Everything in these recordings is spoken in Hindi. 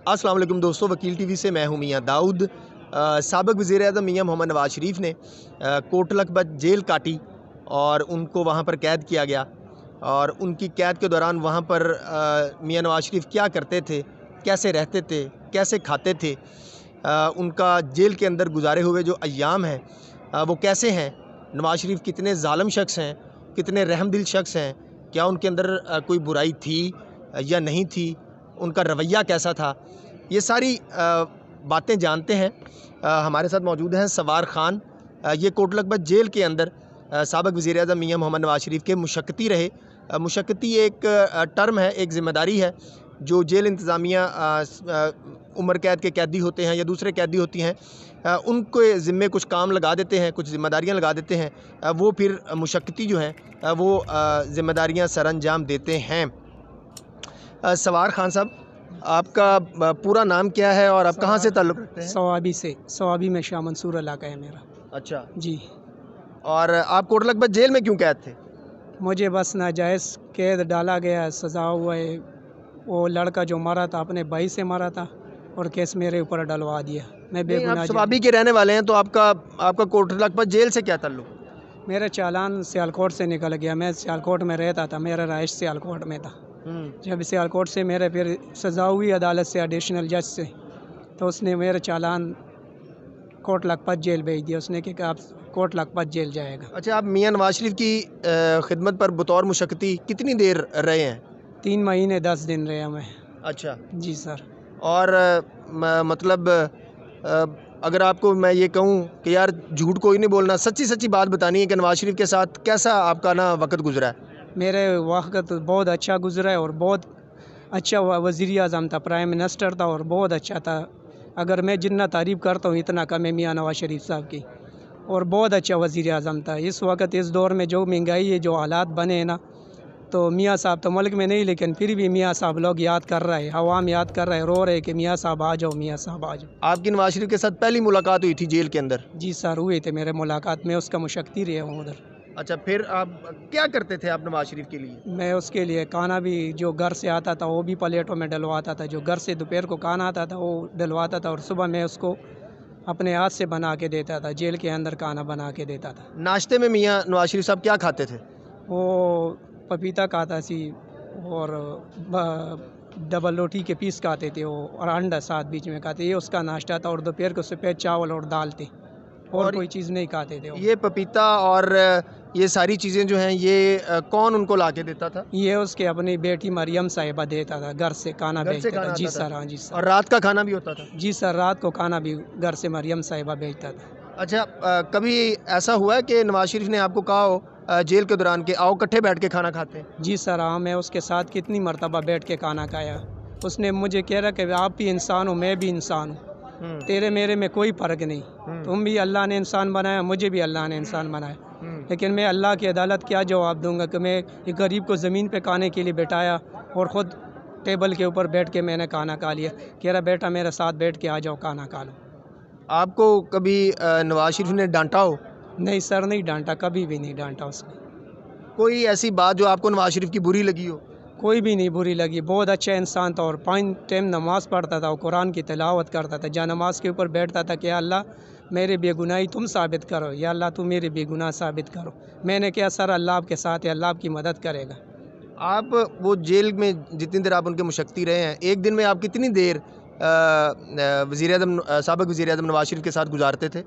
अस्सलाम वालेकुम दोस्तों, वकील टीवी से मैं हूं मियां दाऊद। साबिक़ वज़ीर-ए-आज़म मियां मोहम्मद नवाज़ शरीफ ने कोटलखपत जेल काटी और उनको वहां पर कैद किया गया। और उनकी कैद के दौरान वहां पर मियां नवाज़ शरीफ क्या करते थे, कैसे रहते थे, कैसे खाते थे, उनका जेल के अंदर गुजारे हुए जो अय्याम हैं वो कैसे हैं, नवाज़ शरीफ कितने ज़ालिम शख्स हैं, कितने रहमदिल शख्स हैं, क्या उनके अंदर कोई बुराई थी या नहीं थी, उनका रवैया कैसा था, ये सारी बातें जानते हैं। हमारे साथ मौजूद हैं सवार ख़ान। ये कोटलखपत जेल के अंदर साबिक़ वज़ीर-ए-आज़म मियां मोहम्मद नवाज़ शरीफ के मुशक्कती रहे। मुशक्कती एक टर्म है, एक ज़िम्मेदारी है जो जेल इंतज़ामिया उम्र कैद के कैदी होते हैं या दूसरे कैदी होती हैं, उनके ज़िम्मे कुछ काम लगा देते हैं, कुछ ज़िम्मेदारियाँ लगा देते हैं, वो फिर मुशक्कती जो हैं वो ज़िम्मेदारियाँ सरअंजाम देते हैं। सवार ख़ान साहब, आपका पूरा नाम क्या है और आप कहाँ से ताल्लुक़ रखते हैं? सवाबी में शाह मंसूर इलाका है मेरा। अच्छा जी, और आप कोटलखपत जेल में क्यों कैद थे? मुझे बस नाजायज़ कैद डाला गया, सज़ा हुआ है। वो लड़का जो मरा था अपने भाई से मरा था और केस मेरे ऊपर डलवा दिया। मैं नहीं, बेगुनाह आप सवाबी के रहने वाले हैं तो आपका कोटलखपत जेल से क्या ताल्लुक़? मेरा चालान सियालकोट से निकल गया। मैं सियालकोट में रहता था, मेरा रहाइश सियालकोट में था। जब सियालकोट से मेरे फिर सज़ा हुई अदालत से, एडिशनल जज से, तो उसने मेरा चालान कोटलखपत जेल भेज दिया। उसने कहा कि आप कोटलखपत जेल जाएगा। अच्छा, आप मियां नवाज़ शरीफ की खिदमत पर बतौर मुशक्कती कितनी देर रहे हैं? 3 महीने 10 दिन रहा मैं। अच्छा, जी सर। और मतलब अगर आपको मैं ये कहूँ कि यार झूठ कोई नहीं बोलना, सच्ची सच्ची बात बतानी है कि नवाज़ शरीफ के साथ कैसा आपका ना वक्त गुजरा है? मेरे वक्त बहुत अच्छा गुजरा है और बहुत अच्छा वज़ीर आज़म था, प्राइम मिनिस्टर था और बहुत अच्छा था। अगर मैं जितना तारीफ़ करता हूँ इतना कम है मियां नवाज़ शरीफ साहब की। और बहुत अच्छा वज़ीर आज़म था। इस वक्त इस दौर में जो महंगाई है, जो हालात बने हैं ना, तो मियां साहब तो मुल्क में नहीं, लेकिन फिर भी मियां साहब लोग याद कर रहे हैं, अवाम याद कर रहे हैं, रो रहे हैं कि मियां साहब आ जाओ, मियां साहब आ जाओ। आपकी नवाज़ शरीफ के साथ पहली मुलाकात हुई थी जेल के अंदर? जी सर, हुए थे मेरे मुलाकात में, उसका मुशक्कती रहे हूँ उधर। अच्छा, फिर आप क्या करते थे आप नवाज़ शरीफ के लिए? मैं उसके लिए खाना भी जो घर से आता था वो भी प्लेटों में डलवाता था, जो घर से दोपहर को खाना आता था वो डलवाता था, और सुबह मैं उसको अपने हाथ से बना के देता था, जेल के अंदर खाना बना के देता था। नाश्ते में मियां नवाज़ शरीफ साहब क्या खाते थे? वो पपीता खाता सी और डबल रोटी के पीस खाते थे वो, और अंडा साथ बीच में खाते, ये उसका नाश्ता था। और दोपहर को सफ़ेद चावल और दाल थी, और कोई चीज़ नहीं खाते थे वो। ये पपीता और ये सारी चीज़ें जो हैं ये कौन उनको ला के देता था? ये उसके अपनी बेटी मरियम साहिबा देता था, घर से खाना घर से भेजता खाना था। जी आता था? सर, हाँ जी सर। और रात का खाना भी होता था? जी सर, रात को खाना भी घर से मरियम साहिबा भेजता था। अच्छा, कभी ऐसा हुआ है कि नवाज़ शरीफ ने आपको कहा हो जेल के दौरान कि आओ इकट्ठे बैठ के खाना खाते हैं? जी सर, हाँ, मैं उसके साथ कितनी मरतबा बैठ के खाना खाया। उसने मुझे कह रहा कि आप भी इंसान हो, मैं भी इंसान हूँ, तेरे मेरे में कोई फ़र्क नहीं, तुम भी अल्लाह ने इंसान बनाया, मुझे भी अल्लाह ने इंसान बनाया। लेकिन मैं अल्लाह की अदालत क्या जवाब दूंगा कि मैं एक गरीब को ज़मीन पे खाने के लिए बैठाया और ख़ुद टेबल के ऊपर बैठ के मैंने खाना खा लिया। कह रहा बेटा मेरे साथ बैठ के आ जाओ, खाना खा लो। आपको कभी नवाज़ शरीफ ने डांटा हो? नहीं सर, नहीं डांटा, कभी भी नहीं डांटा उसने। कोई ऐसी बात जो आपको नवाज़ शरीफ की बुरी लगी हो? कोई भी नहीं बुरी लगी, बहुत अच्छा इंसान था और 5 टाइम नमाज़ पढ़ता था और कुरान की तिलावत करता था। जहाँ नमाज के ऊपर बैठता था कि अल्लाह मेरे बेगुनाही तुम साबित करो, या अल्लाह तू मेरे बेगुनाह साबित करो। मैंने कहा सर अल्लाह आपके साथ है, अल्लाह आपकी मदद करेगा। आप वो जेल में जितनी देर आप उनके मुशक्कती रहे हैं, एक दिन में आप कितनी देर साबिक़ वज़ीर-ए-आज़म नवाज़ शरीफ के साथ गुजारते थे?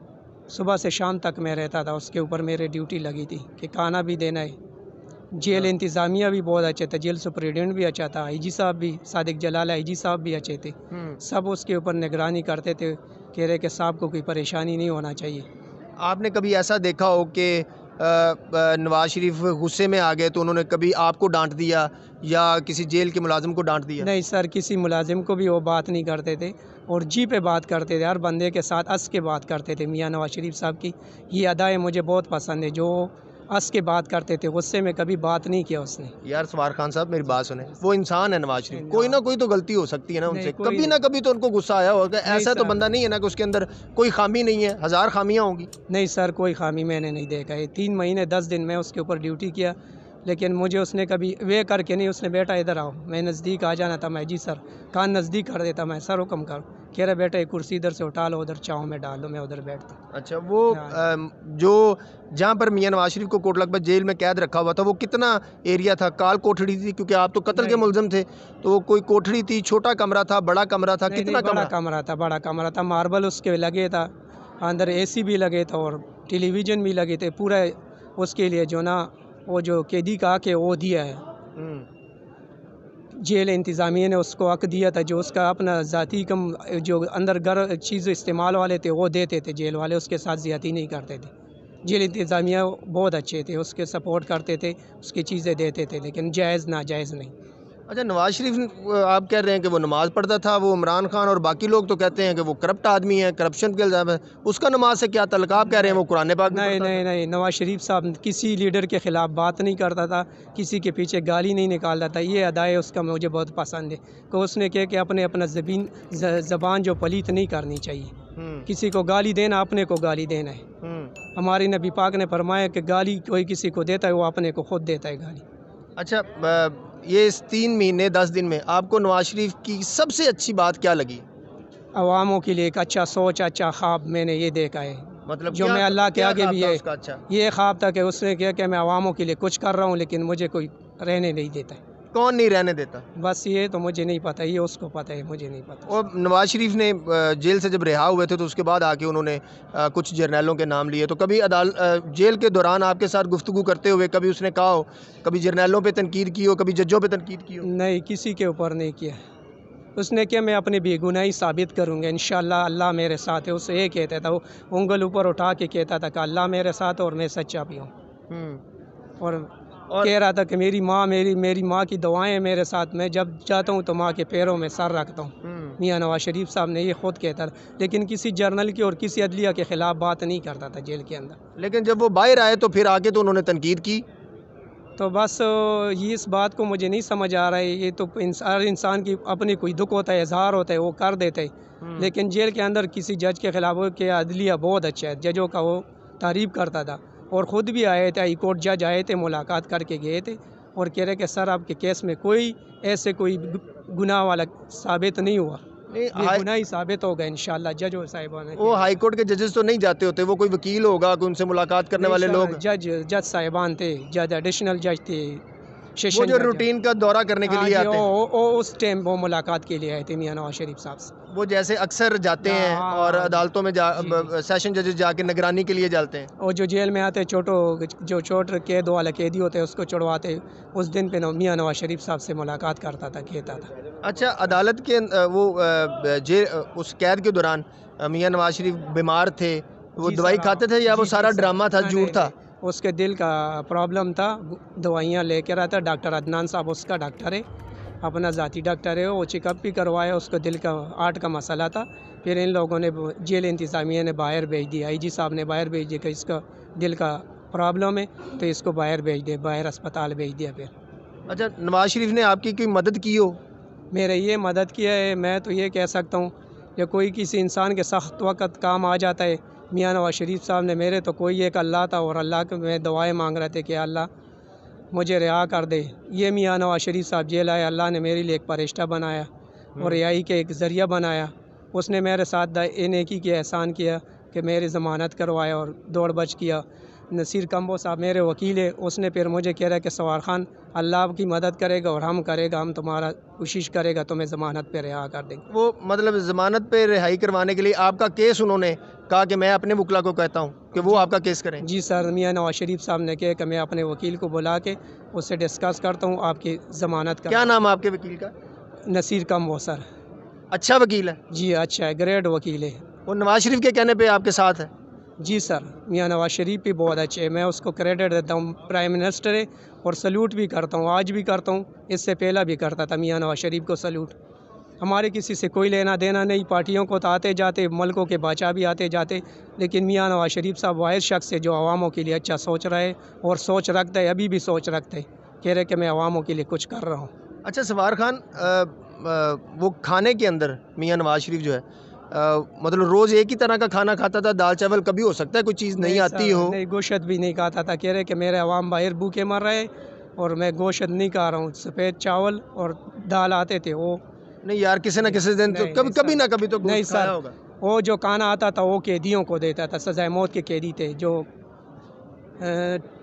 सुबह से शाम तक मैं रहता था, उसके ऊपर मेरी ड्यूटी लगी थी कि खाना भी देना है। जेल इंतज़ामिया भी बहुत अच्छे थे, जेल सुपरिटेंडेंट भी अच्छा था, आईजी साहब भी, सादिक जलाल आईजी साहब भी अच्छे थे। सब उसके ऊपर निगरानी करते थे, कह रहे कि साहब को कोई परेशानी नहीं होना चाहिए। आपने कभी ऐसा देखा हो कि नवाज़ शरीफ गुस्से में आ गए तो उन्होंने कभी आपको डांट दिया या किसी जेल के मुलाजिम को डांट दिया? नहीं सर, किसी मुलाजिम को भी वो बात नहीं करते थे और जी पे बात करते थे, हर बंदे के साथ हंस के बात करते थे। मियां नवाज़ शरीफ साहब की ये अदाएँ मुझे बहुत पसंद है, जो हंस के बात करते थे, गुस्से में कभी बात नहीं किया उसने। यार सवार खान साहब, मेरी बात सुने, वो इंसान है नवाज़ शरीफ, कोई ना कोई तो गलती हो सकती है ना उनसे, कभी ना कभी तो उनको गुस्सा आया होगा। ऐसा तो बंदा नहीं है ना कि उसके अंदर कोई खामी नहीं है, हज़ार खामियाँ होंगी। नहीं सर, कोई खामी मैंने नहीं देखा है। 3 महीने 10 दिन में उसके ऊपर ड्यूटी किया, लेकिन मुझे उसने कभी वे करके नहीं, उसने बेटा इधर आओ, मैं नज़दीक आ जाना था, मैं जी सर कान नज़दीक कर देता, मैं सर हुक्म करो, कह रहा बेटा एक कुर्सी इधर से उठा लो, उधर चाँव में डाल दो, मैं उधर बैठता हूँ। अच्छा, वो हाँ। जो जहाँ पर मियां नवाज शरीफ को कोटलखपत जेल में कैद रखा हुआ था, वो कितना एरिया था? काल कोठड़ी थी, क्योंकि आप तो कत्ल के नहीं मुलजिम थे, तो वो कोई कोठड़ी थी, छोटा कमरा था, बड़ा कमरा था, नहीं नहीं, कितना बड़ा कमरा? कमरा था, बड़ा कमरा था, मार्बल उसके लगे था, अंदर एसी भी लगे था और टेलीविज़न भी लगे थे, पूरा उसके लिए जो ना वो जो कैदी का के वो दिया है, जेल इंतज़ामिया ने उसको हक दिया था, जो उसका अपना ज़ाती कम जो अंदर घर चीज़ इस्तेमाल वाले थे वो देते थे जेल वाले, उसके साथ ज़्यादती नहीं करते थे। जेल इंतज़ामिया बहुत अच्छे थे, उसके सपोर्ट करते थे, उसकी चीज़ें देते थे, लेकिन जायज़ नाजायज़ नहीं। अच्छा, नवाज शरीफ आप कह रहे हैं कि वो नमाज़ पढ़ता था, वो इमरान खान और बाकी लोग तो कहते हैं कि वो करप्ट आदमी है, करप्शन के इल्ज़ाम है, उसका नमाज से क्या ताल्लुक? आप कह रहे हैं वो कुरान पाक भी नहीं पढ़ता नहीं था। नहीं, नवाज शरीफ साहब किसी लीडर के ख़िलाफ़ बात नहीं करता था, किसी के पीछे गाली नहीं निकालता था, ये अदाए उसका मुझे बहुत पसंद है कि उसने कहा कि अपना ज़बान जो पलीत नहीं करनी चाहिए, किसी को गाली देना अपने को गाली देना है। हमारे नबी पाक ने फरमाया कि गाली कोई किसी को देता है वो अपने को खुद देता है गाली। अच्छा, ये इस 3 महीने 10 दिन में आपको नवाज शरीफ की सबसे अच्छी बात क्या लगी? अवामों के लिए एक अच्छा सोच, अच्छा ख्वाब मैंने ये देखा है, मतलब जो मैं अल्लाह के क्या आगे ख्वाब भी था है, उसका? अच्छा, ये ख्वाब था कि उसने कहा कि मैं अवामों के लिए कुछ कर रहा हूँ लेकिन मुझे कोई रहने नहीं देता है। कौन नहीं रहने देता? बस ये तो मुझे नहीं पता, ये उसको पता है, मुझे नहीं पता। और नवाज शरीफ ने जेल से जब रिहा हुए थे तो उसके बाद आके उन्होंने कुछ जर्नैलों के नाम लिए, तो कभी जेल के दौरान आपके साथ गुफ्तगू करते हुए कभी उसने कहा हो, कभी जर्नैलों पे तनकीद की हो, कभी जजों पे तनकीद की हो? नहीं, किसी के ऊपर नहीं किया। उसने क्या मैं अपनी बेगुनाही साबित करूँगा, इंशाअल्लाह अल्लाह मेरे साथ है, उससे ये कहता था, वो उंगल ऊपर उठा के कहता था कि अल्लाह मेरे साथ है और मैं सच्चा भी हूँ। और और कह रहा था कि मेरी माँ की दुआएं मेरे साथ, मैं जब जाता हूँ तो माँ के पैरों में सर रखता हूँ। मियाँ नवाज शरीफ साहब ने ये खुद कहता था, लेकिन किसी जर्नल की और किसी अदलिया के ख़िलाफ़ बात नहीं करता था जेल के अंदर। लेकिन जब वो बाहर आए तो फिर आके तो उन्होंने तनकीद की। तो बस ये इस बात को मुझे नहीं समझ आ रहा है, ये तो हर इंसान की अपनी कोई दुख होता है, इजहार होता है, वो कर देते हैं, लेकिन जेल के अंदर किसी जज के ख़िलाफ़ वो के अदलिया बहुत अच्छा है, जजों का वो तारीफ़ करता था और ख़ुद भी आए थे, हाई कोर्ट जज आए थे, मुलाकात करके गए थे और कह रहे कि सर आपके केस में कोई ऐसे कोई गुनाह वाला साबित नहीं हुआ, नहीं, बेगुनाही साबित होगा इंशाल्लाह जज और साहिबान। वो हाई कोर्ट के जजेस तो नहीं जाते होते, वो कोई वकील होगा, कोई उनसे मुलाकात करने वाले लोग, जज साहिबान थे, जज एडिशनल जज थे, वो सेशन जो जज। रूटीन का दौरा करने के हाँ लिए जी, आते हैं, वो उस टाइम वो मुलाकात के लिए आए थे मियाँ नवाज शरीफ साहब से। वो जैसे अक्सर जाते हैं हाँ और हाँ, अदालतों में जी। सेशन जजेस जाके निगरानी के लिए जाते हैं। और जो जेल में आते जो छोट कैद वाला कैदी होते हैं उसको छुड़वाते, उस दिन पे मियाँ नवाज शरीफ साहब से मुलाकात करता था, कहता था। अच्छा, अदालत के उस कैद के दौरान मियां नवाज शरीफ बीमार थे, वो जी दवाई सर, खाते थे या वो जी सारा सर, ड्रामा था, नहीं झूठ नहीं था? नहीं, उसके दिल का प्रॉब्लम था, दवाइयाँ लेकर आता, डॉक्टर अदनान साहब उसका डॉक्टर है, अपना ज़ाती डॉक्टर है, वो चेकअप भी करवाया, उसको दिल का हार्ट का मसला था, फिर इन लोगों ने जेल इंतज़ामिया ने बाहर भेज दिया, आईजी साहब ने बाहर भेज दिया कि इसका दिल का प्रॉब्लम है तो इसको बाहर भेज दे, बाहर अस्पताल भेज दिया। फिर अच्छा, नवाज शरीफ ने आपकी कोई मदद की हो? मेरे ये मदद किया है, मैं तो ये कह सकता हूँ कि कोई किसी इंसान के सख्त वक़्त काम आ जाता है, मियाँ नवाज शरीफ साहब ने मेरे तो कोई एक अल्लाह था और अल्लाह के मैं दुआएं मांग रहे थे कि अल्लाह मुझे रिहा कर दे। ये मियाँ नवाज शरीफ साहब जेल आए, अल्लाह ने मेरे लिए एक फरिश्ता बनाया और रिहाई के एक ज़रिया बनाया। उसने मेरे साथ नेकी के एहसान किया कि मेरी ज़मानत करवाया और दौड़ बच किया। नसीर कम्बो साहब मेरे वकील है, उसने फिर मुझे कह रहा है कि सवार खान अल्लाह की मदद करेगा और हम तुम्हारा कोशिश करेगा तुम्हें ज़मानत पे रिहा कर देंगे। वो मतलब ज़मानत पे रिहाई करवाने के लिए आपका केस उन्होंने कहा कि मैं अपने वकला को कहता हूँ कि वो आपका केस करें? जी सर, मियाँ नवाज शरीफ साहब ने कहा कि मैं अपने वकील को बुला के उससे डिस्कस करता हूँ आपकी ज़मानत का। क्या नाम है आपके वकील का? नसीर कम्बो सर। अच्छा वकील है? जी अच्छा है, ग्रेट वकील है। वो नवाज शरीफ के कहने पे आपके साथ है? जी सर, मियाँ नवाज शरीफ भी बहुत अच्छे हैं, मैं उसको क्रेडिट देता हूँ, प्राइम मिनिस्टर है और सल्यूट भी करता हूँ, आज भी करता हूँ, इससे पहला भी करता था मियाँ नवाज शरीफ को सल्यूट। हमारे किसी से कोई लेना देना नहीं, पार्टियों को तो आते जाते, मुल्कों के बादशाह भी आते जाते, लेकिन मियाँ नवाज शरीफ साहब वाहिद शख्स है जो अवामों के लिए अच्छा सोच रहा है और सोच रखता है, अभी भी सोच रखते हैं, कह रहे कि मैं अवामों के लिए कुछ कर रहा हूँ। अच्छा सवार खान, वो खाने के अंदर मियां नवाज शरीफ जो है मतलब रोज़ एक ही तरह का खाना खाता था, दाल चावल, कभी हो सकता है कोई चीज़ नहीं आती सर, हो? नहीं गोश्त भी नहीं खाता था, कह रहे कि मेरे अवाम बाहर भूखे मर रहे, और मैं गोश्त नहीं खा रहा हूँ। सफ़ेद चावल और दाल आते थे वो। नहीं यार, किसी न किसी दिन तो नहीं, कभी नहीं कभी सर, ना कभी तो नहीं गोश्त खाया सर, होगा। वो जो खाना आता था वो कैदियों को देता था, सजाए मौत के कैदी थे जो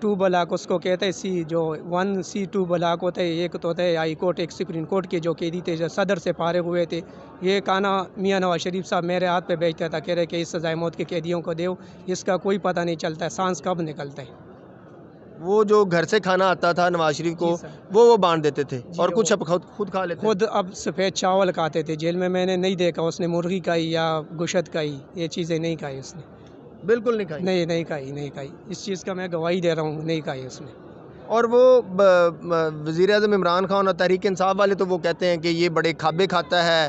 2 ब्लॉक उसको कहते हैं, सी जो 1C2 ब्लॉक होते हैं, एक तो होता है हाई कोर्ट, एक सुप्रीम कोर्ट के जो कैदी थे जो सदर से फारिग हुए थे। ये खाना मियाँ नवाज शरीफ साहब मेरे हाथ पे बेचता था, कह रहे कि इस सजाए मौत के कैदियों को दो, इसका कोई पता नहीं चलता है सांस कब निकलता है। वो जो घर से खाना आता था नवाज शरीफ को, जी सर। वो बांट देते थे जी, और कुछ वो अब खुद खा लेते खुद अब सफ़ेद चावल खाते थे। जेल में मैंने नहीं देखा उसने मुर्गी खाई या गोश्त खाई, ये चीज़ें नहीं खाई उसने। थे। बिल्कुल नहीं खाई। नहीं, नहीं खाई, नहीं खाई। इस चीज़ का मैं गवाही दे रहा हूँ, नहीं खाई उसने। और वो वज़ीर-ए-आज़म इमरान खान और तहरीक इंसाफ वाले तो वो कहते हैं कि ये बड़े खाबे खाता है,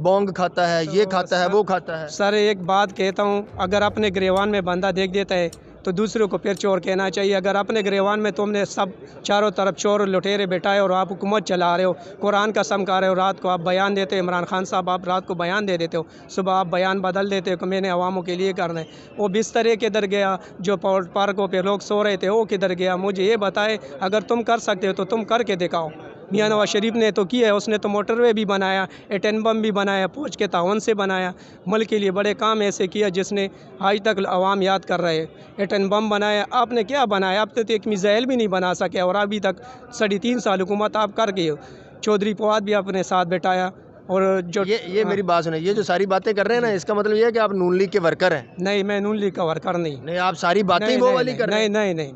बोंग खाता है, ये तो खाता है, सर वो खाता है। सर एक बात कहता हूँ, अगर अपने गिरेवान में बंदा देख देता है तो दूसरों को फिर चोर कहना चाहिए। अगर अपने गिरेवान में तुमने सब चारों तरफ चोर लुटेरे बैठाए और आप हुकूमत चला रहे हो, कुरान का कसम खा रहे हो, रात को आप बयान देते हो, इमरान खान साहब आप रात को बयान दे देते हो, सुबह आप बयान बदल देते हो कि मैंने अवामों के लिए करना है। वो बिस्तरे किधर गया, जो पार्कों पे लोग सो रहे थे वो किधर गया? मुझे ये बताए, अगर तुम कर सकते हो तो तुम करके दिखाओ। मियाँ नवाज शरीफ ने तो किया है, उसने तो मोटरवे भी बनाया, एटम बम भी बनाया, फौज के तावन से बनाया, मुल्क के लिए बड़े काम ऐसे किया जिसने आज तक अवाम याद कर रहे हैं। एटम बम बनाया, आपने क्या बनाया? आप तो एक मिसाइल भी नहीं बना सके और अभी तक 3.5 साल हुकूमत आप कर गए हो। चौधरी फवाद भी अपने साथ बैठाया और जो ये मेरी बात सुनिए, ये जो सारी बातें कर रहे हैं ना, इसका मतलब ये है कि आप नून लीग के वर्कर हैं। नहीं, मैं नून लीग का वर्कर नहीं। नहीं, आप सारी बातें ही नहीं, वो नहीं, वाली नहीं, कर रहे नहीं, हैं। नहीं, नहीं,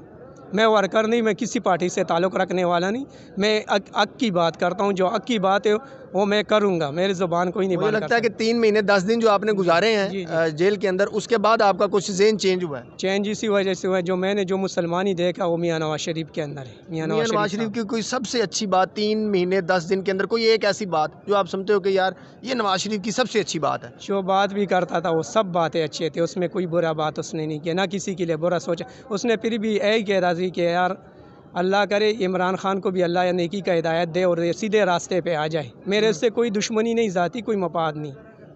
मैं वर्कर नहीं, मैं किसी पार्टी से ताल्लुक़ रखने वाला नहीं। मैं हक की बात करता हूँ, जो हक की बात है वो मैं करूँगा, मेरी ज़ुबान कोई नहीं मुझे बंद कर लगता है कि सकता। 3 महीने 10 दिन जो आपने गुजारे हैं जी, जी। जेल के अंदर, उसके बाद आपका कुछ ज़हन चेंज हुआ है। चेंज इसी वजह से हुआ है, जो मैंने जो मुसलमानी देखा वो मियाँ नवाज शरीफ के अंदर है। मियाँ मियाँ नवाज नवाज शरीफ शरीफ साहब। की कोई सबसे अच्छी बात 3 महीने 10 दिन के अंदर, कोई एक ऐसी बात जो आप समझते हो कि यार ये नवाज शरीफ की सबसे अच्छी बात है? जो बात भी करता था वो सब बातें अच्छे थे, उसमें कोई बुरा बात उसने नहीं किया, ना किसी के लिए बुरा सोचा। उसने फिर भी यही कह रहा था कि यार अल्लाह करे इमरान खान को भी अल्लाह या नेकी का हिदायत दे और ये सीधे रास्ते पे आ जाए। मेरे उससे कोई दुश्मनी नहीं, ज़ाती कोई मफाद नहीं,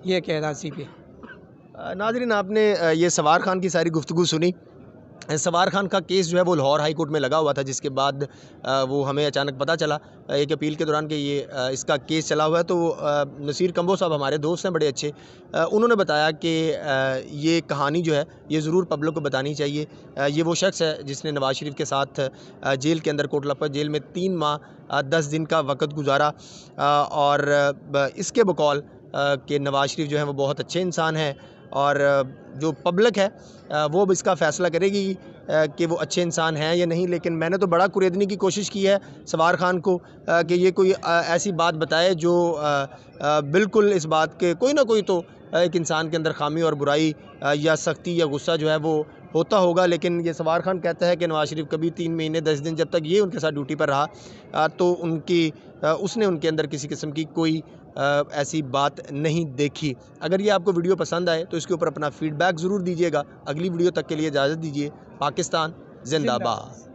ये कह रहा सी पे। नाज़रीन, आपने ये सवार खान की सारी गुफ्तगू सुनी। सवार खान का केस जो है वो लाहौर हाई कोर्ट में लगा हुआ था, जिसके बाद वो हमें अचानक पता चला एक अपील के दौरान कि ये इसका केस चला हुआ है। तो नसीर कंबो साहब हमारे दोस्त हैं बड़े अच्छे, उन्होंने बताया कि ये कहानी जो है ये ज़रूर पब्लिक को बतानी चाहिए। ये वो शख्स है जिसने नवाज शरीफ के साथ जेल के अंदर कोटला जेल में 3 माह 10 दिन का वक़्त गुजारा, और इसके बकौल कि नवाज शरीफ जो है वो बहुत अच्छे इंसान हैं, और जो पब्लिक है वो अब इसका फ़ैसला करेगी कि वो अच्छे इंसान हैं या नहीं। लेकिन मैंने तो बड़ा कुरेदने की कोशिश की है सवार खान को कि ये कोई ऐसी बात बताए जो बिल्कुल इस बात के कोई ना कोई तो एक इंसान के अंदर खामी और बुराई या सख्ती या गुस्सा जो है वो होता होगा। लेकिन ये सवार खान कहता है कि नवाज शरीफ कभी 3 महीने 10 दिन जब तक ये उनके साथ ड्यूटी पर रहा तो उसने उनके अंदर किसी किस्म की कोई ऐसी बात नहीं देखी। अगर ये आपको वीडियो पसंद आए तो इसके ऊपर अपना फ़ीडबैक ज़रूर दीजिएगा। अगली वीडियो तक के लिए इजाज़त दीजिए। पाकिस्तान जिंदाबाद।